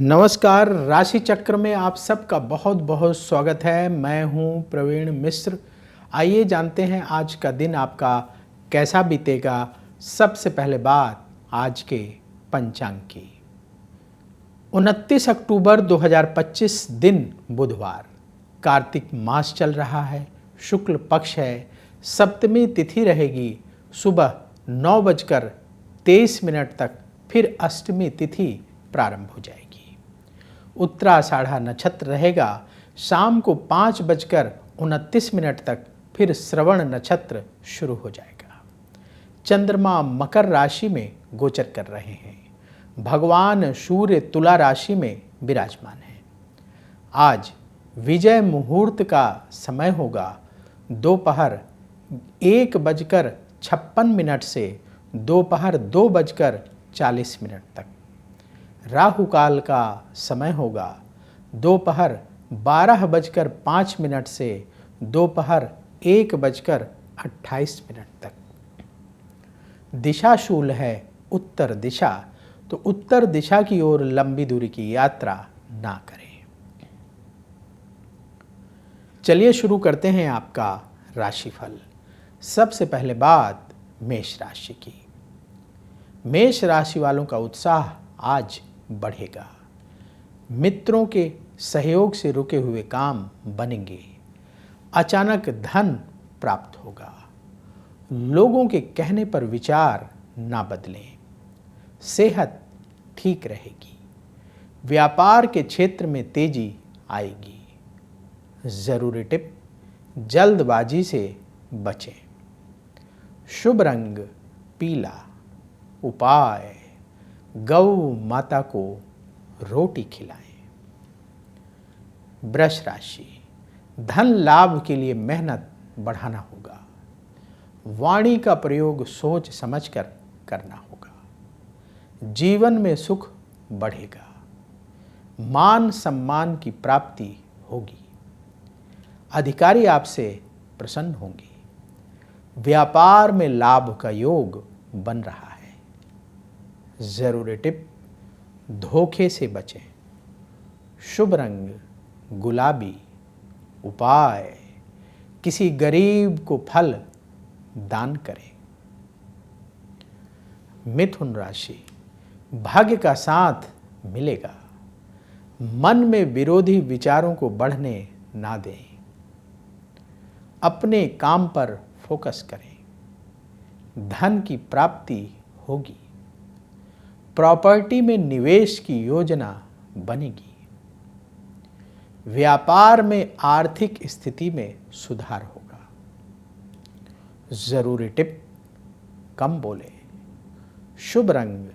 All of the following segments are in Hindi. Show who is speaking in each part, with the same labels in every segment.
Speaker 1: नमस्कार। राशि चक्र में आप सबका बहुत बहुत स्वागत है। मैं हूं प्रवीण मिश्र। आइए जानते हैं आज का दिन आपका कैसा बीतेगा। सबसे पहले बात आज के पंचांग की। 29 अक्टूबर 2025 दिन बुधवार, कार्तिक मास चल रहा है, शुक्ल पक्ष है, सप्तमी तिथि रहेगी सुबह 9:23 तक, फिर अष्टमी तिथि प्रारंभ हो जाएगी। उत्तराषाढ़ा नक्षत्र रहेगा शाम को 5:29 तक, फिर श्रवण नक्षत्र शुरू हो जाएगा। चंद्रमा मकर राशि में गोचर कर रहे हैं। भगवान सूर्य तुला राशि में विराजमान है। आज विजय मुहूर्त का समय होगा दोपहर 1:56 से दोपहर 2:40 तक। राहु काल का समय होगा दोपहर 12:05 से दोपहर 1:28 तक। दिशाशूल है उत्तर दिशा, तो उत्तर दिशा की ओर लंबी दूरी की यात्रा ना करें। चलिए शुरू करते हैं आपका राशिफल। सबसे पहले बात मेष राशि की। मेष राशि वालों का उत्साह आज बढ़ेगा। मित्रों के सहयोग से रुके हुए काम बनेंगे। अचानक धन प्राप्त होगा। लोगों के कहने पर विचार ना बदलें। सेहत ठीक रहेगी। व्यापार के क्षेत्र में तेजी आएगी। जरूरी टिप, जल्दबाजी से बचें। शुभ रंग पीला। उपाय, गौ माता को रोटी खिलाएं। वृष राशि, धन लाभ के लिए मेहनत बढ़ाना होगा। वाणी का प्रयोग सोच समझकर करना होगा। जीवन में सुख बढ़ेगा। मान सम्मान की प्राप्ति होगी। अधिकारी आपसे प्रसन्न होंगे। व्यापार में लाभ का योग बन रहा है। जरूरी टिप, धोखे से बचें। शुभ रंग गुलाबी। उपाय, किसी गरीब को फल दान करें। मिथुन राशि, भाग्य का साथ मिलेगा। मन में विरोधी विचारों को बढ़ने ना दें। अपने काम पर फोकस करें। धन की प्राप्ति होगी। प्रॉपर्टी में निवेश की योजना बनेगी। व्यापार में आर्थिक स्थिति में सुधार होगा। जरूरी टिप, कम बोले। शुभ रंग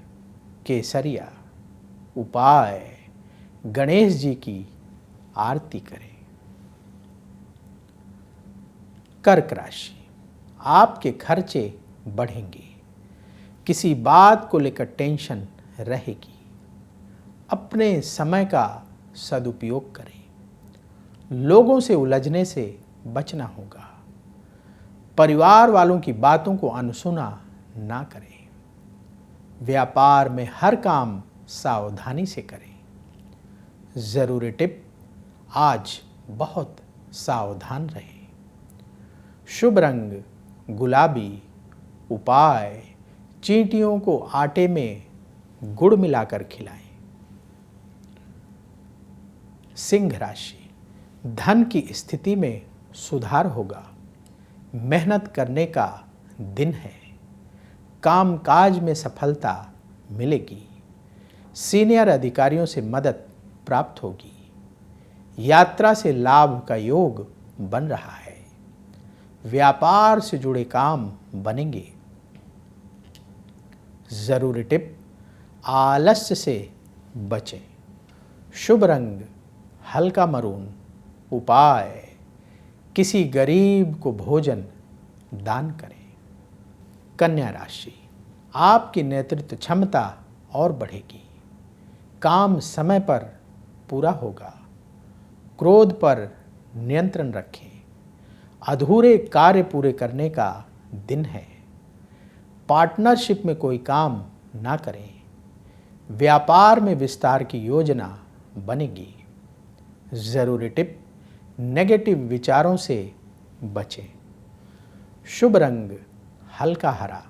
Speaker 1: केसरिया। उपाय, गणेश जी की आरती करें। कर्क राशि, आपके खर्चे बढ़ेंगे। किसी बात को लेकर टेंशन रहेगी। अपने समय का सदुपयोग करें। लोगों से उलझने से बचना होगा। परिवार वालों की बातों को अनसुना ना करें। व्यापार में हर काम सावधानी से करें। जरूरी टिप, आज बहुत सावधान रहें। शुभ रंग गुलाबी। उपाय, चींटियों को आटे में गुड़ मिलाकर खिलाएं। सिंह राशि, धन की स्थिति में सुधार होगा। मेहनत करने का दिन है। कामकाज में सफलता मिलेगी। सीनियर अधिकारियों से मदद प्राप्त होगी। यात्रा से लाभ का योग बन रहा है। व्यापार से जुड़े काम बनेंगे। जरूरी टिप, आलस्य से बचें। शुभ रंग हल्का मरून। उपाय, किसी गरीब को भोजन दान करें। कन्या राशि, आपकी नेतृत्व क्षमता और बढ़ेगी। काम समय पर पूरा होगा। क्रोध पर नियंत्रण रखें। अधूरे कार्य पूरे करने का दिन है। पार्टनरशिप में कोई काम ना करें। व्यापार में विस्तार की योजना बनेगी। ज़रूरी टिप, नेगेटिव विचारों से बचें। शुभ रंग हल्का हरा।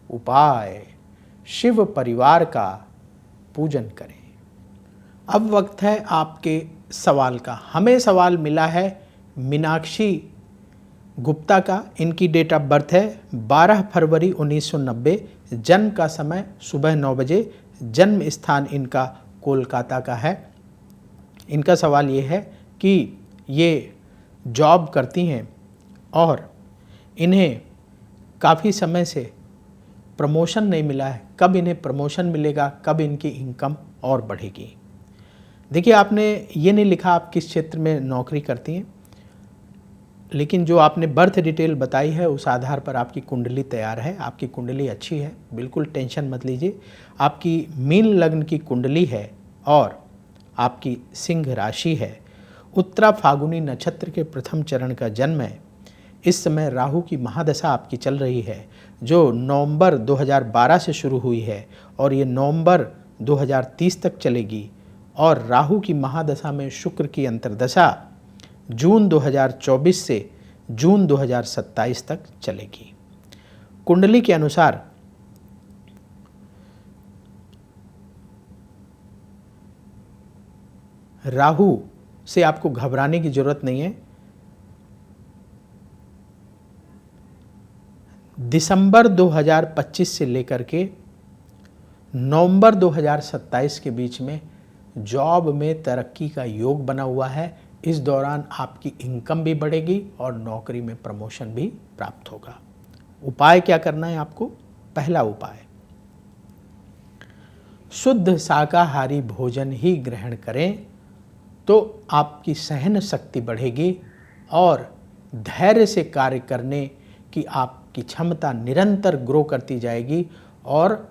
Speaker 1: उपाय, शिव परिवार का पूजन करें। अब वक्त है आपके सवाल का। हमें सवाल मिला है मीनाक्षी गुप्ता का। इनकी डेट ऑफ बर्थ है 12 फरवरी 1990। जन्म का समय सुबह 9 बजे। जन्म स्थान इनका कोलकाता का है। इनका सवाल ये है कि ये जॉब करती हैं और इन्हें काफ़ी समय से प्रमोशन नहीं मिला है। कब इन्हें प्रमोशन मिलेगा, कब इनकी इनकम और बढ़ेगी। देखिए, आपने ये नहीं लिखा आप किस क्षेत्र में नौकरी करती हैं, लेकिन जो आपने बर्थ डिटेल बताई है उस आधार पर आपकी कुंडली तैयार है। आपकी कुंडली अच्छी है, बिल्कुल टेंशन मत लीजिए। आपकी मीन लग्न की कुंडली है और आपकी सिंह राशि है। उत्तरा फागुनी नक्षत्र के प्रथम चरण का जन्म है। इस समय राहु की महादशा आपकी चल रही है, जो नवंबर 2012 से शुरू हुई है और ये नवंबर 2030 तक चलेगी। और राहु की महादशा में शुक्र की अंतर्दशा जून 2024 से जून 2027 तक चलेगी। कुंडली के अनुसार राहु से आपको घबराने की जरूरत नहीं है। दिसंबर 2025 से लेकर के नवंबर 2027 के बीच में जॉब में तरक्की का योग बना हुआ है। इस दौरान आपकी इनकम भी बढ़ेगी और नौकरी में प्रमोशन भी प्राप्त होगा। उपाय क्या करना है आपको? पहला उपाय, शुद्ध शाकाहारी भोजन ही ग्रहण करें तो आपकी सहन शक्ति बढ़ेगी और धैर्य से कार्य करने की आपकी क्षमता निरंतर ग्रो करती जाएगी और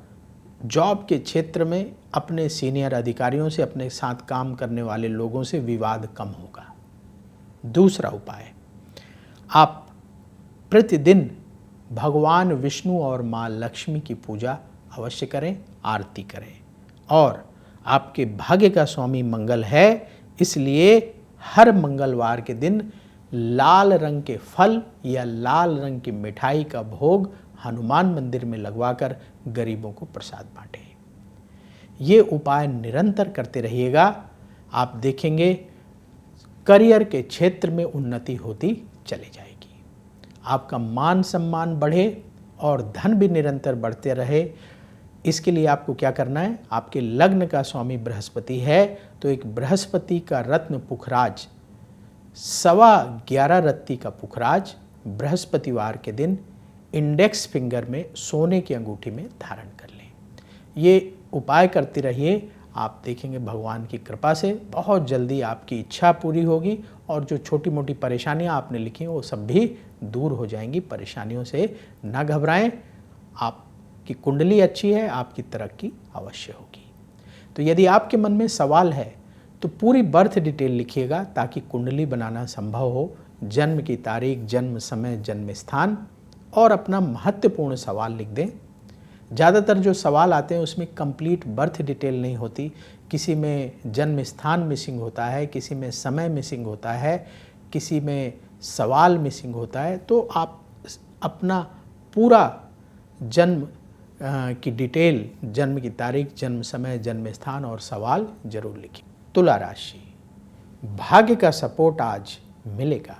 Speaker 1: जॉब के क्षेत्र में अपने सीनियर अधिकारियों से, अपने साथ काम करने वाले लोगों से विवाद कम होगा। दूसरा उपाय, आप प्रतिदिन भगवान विष्णु और माँ लक्ष्मी की पूजा अवश्य करें, आरती करें। और आपके भाग्य का स्वामी मंगल है, इसलिए हर मंगलवार के दिन लाल रंग के फल या लाल रंग की मिठाई का भोग हनुमान मंदिर में लगवाकर गरीबों को प्रसाद बांटें। ये उपाय निरंतर करते रहिएगा। आप देखेंगे करियर के क्षेत्र में उन्नति होती चली जाएगी। आपका मान सम्मान बढ़े और धन भी निरंतर बढ़ते रहे। इसके लिए आपको क्या करना है? आपके लग्न का स्वामी बृहस्पति है, तो एक बृहस्पति का रत्न पुखराज 11.25 रत्ती का पुखराज बृहस्पतिवार के दिन इंडेक्स फिंगर में सोने की अंगूठी में धारण कर लें। ये उपाय करते रहिए। आप देखेंगे भगवान की कृपा से बहुत जल्दी आपकी इच्छा पूरी होगी और जो छोटी मोटी परेशानियां आपने लिखी हैं वो सब भी दूर हो जाएंगी। परेशानियों से ना घबराएं। आपकी कुंडली अच्छी है, आपकी तरक्की अवश्य होगी। तो यदि आपके मन में सवाल है तो पूरी बर्थ डिटेल लिखिएगा ताकि कुंडली बनाना संभव हो। जन्म की तारीख, जन्म समय, जन्म स्थान और अपना महत्वपूर्ण सवाल लिख दें। ज़्यादातर जो सवाल आते हैं उसमें कंप्लीट बर्थ डिटेल नहीं होती। किसी में जन्म स्थान मिसिंग होता है, किसी में समय मिसिंग होता है, किसी में सवाल मिसिंग होता है। तो आप अपना पूरा जन्म की डिटेल, जन्म की तारीख, जन्म समय, जन्म स्थान और सवाल जरूर लिखें। तुला राशि, भाग्य का सपोर्ट आज मिलेगा।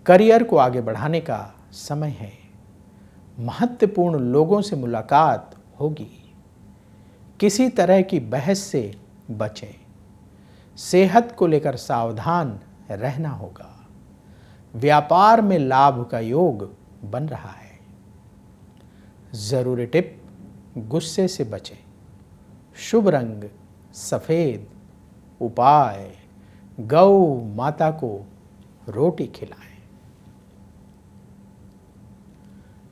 Speaker 1: करियर को आगे बढ़ाने का समय है। महत्वपूर्ण लोगों से मुलाकात होगी। किसी तरह की बहस से बचें। सेहत को लेकर सावधान रहना होगा। व्यापार में लाभ का योग बन रहा है। जरूरी टिप, गुस्से से बचें। शुभ रंग सफेद। उपाय, गौ माता को रोटी खिलाएं।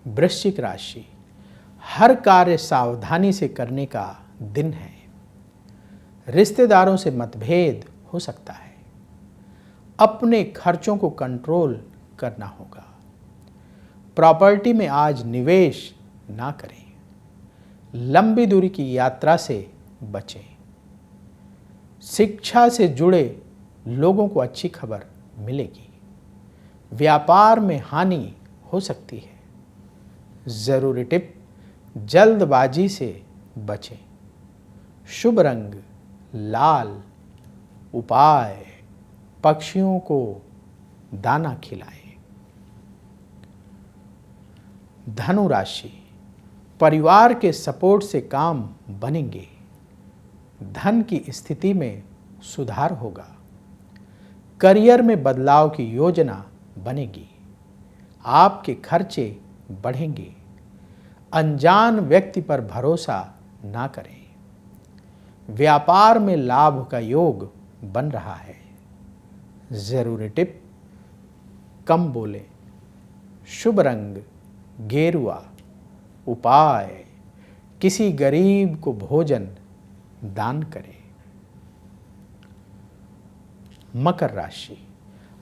Speaker 1: वृश्चिक राशि, हर कार्य सावधानी से करने का दिन है। रिश्तेदारों से मतभेद हो सकता है। अपने खर्चों को कंट्रोल करना होगा। प्रॉपर्टी में आज निवेश ना करें। लंबी दूरी की यात्रा से बचें। शिक्षा से जुड़े लोगों को अच्छी खबर मिलेगी। व्यापार में हानि हो सकती है। जरूरी टिप, जल्दबाजी से बचें। शुभ रंग लाल। उपाय, पक्षियों को दाना खिलाएं। धनु राशि, परिवार के सपोर्ट से काम बनेंगे। धन की स्थिति में सुधार होगा। करियर में बदलाव की योजना बनेगी। आपके खर्चे बढ़ेंगे। अनजान व्यक्ति पर भरोसा ना करें। व्यापार में लाभ का योग बन रहा है। जरूरी टिप, कम बोलें। शुभ रंग गेरुआ। उपाय, किसी गरीब को भोजन दान करें। मकर राशि,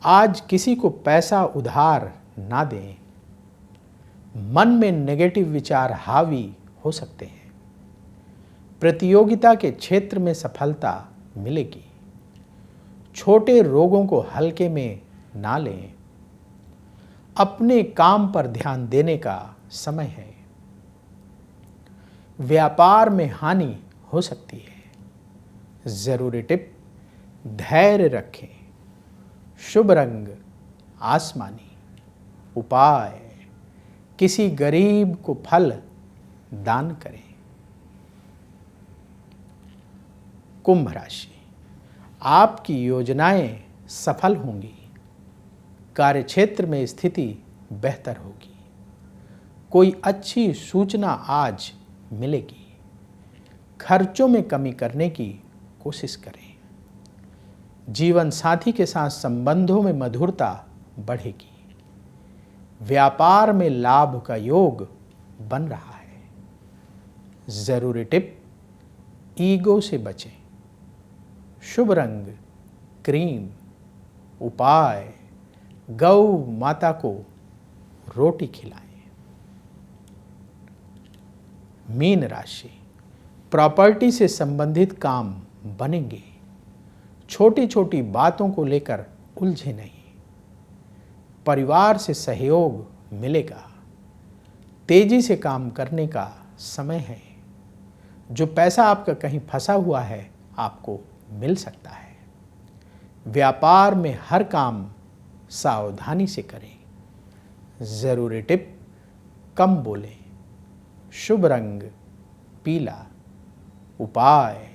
Speaker 1: आज किसी को पैसा उधार ना दें। मन में नेगेटिव विचार हावी हो सकते हैं। प्रतियोगिता के क्षेत्र में सफलता मिलेगी। छोटे रोगों को हल्के में ना लें। अपने काम पर ध्यान देने का समय है। व्यापार में हानि हो सकती है। जरूरी टिप, धैर्य रखें। शुभ रंग आसमानी। उपाय, किसी गरीब को फल दान करें। कुंभ राशि, आपकी योजनाएं सफल होंगी। कार्यक्षेत्र में स्थिति बेहतर होगी। कोई अच्छी सूचना आज मिलेगी। खर्चों में कमी करने की कोशिश करें। जीवन साथी के साथ संबंधों में मधुरता बढ़ेगी। व्यापार में लाभ का योग बन रहा है। जरूरी टिप, ईगो से बचें। शुभ रंग क्रीम। उपाय, गौ माता को रोटी खिलाएं। मीन राशि, प्रॉपर्टी से संबंधित काम बनेंगे। छोटी छोटी बातों को लेकर उलझे नहीं। परिवार से सहयोग मिलेगा। तेजी से काम करने का समय है। जो पैसा आपका कहीं फंसा हुआ है आपको मिल सकता है। व्यापार में हर काम सावधानी से करें। जरूरी टिप, कम बोलें। शुभ रंग पीला। उपाय,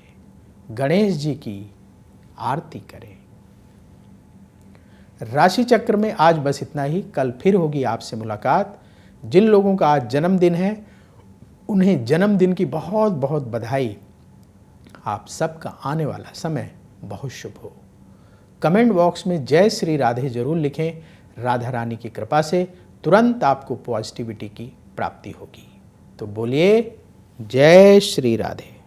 Speaker 1: गणेश जी की आरती करें। राशि चक्र में आज बस इतना ही। कल फिर होगी आपसे मुलाकात। जिन लोगों का आज जन्मदिन है उन्हें जन्मदिन की बहुत बहुत बधाई। आप सबका आने वाला समय बहुत शुभ हो। कमेंट बॉक्स में जय श्री राधे जरूर लिखें। राधा रानी की कृपा से तुरंत आपको पॉजिटिविटी की प्राप्ति होगी। तो बोलिए जय श्री राधे।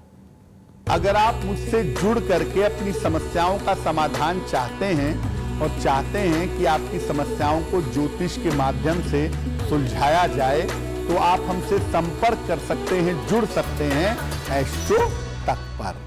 Speaker 2: अगर आप मुझसे जुड़ करके अपनी समस्याओं का समाधान चाहते हैं और चाहते हैं कि आपकी समस्याओं को ज्योतिष के माध्यम से सुलझाया जाए, तो आप हमसे संपर्क कर सकते हैं, जुड़ सकते हैं एस्ट्रो तक पर।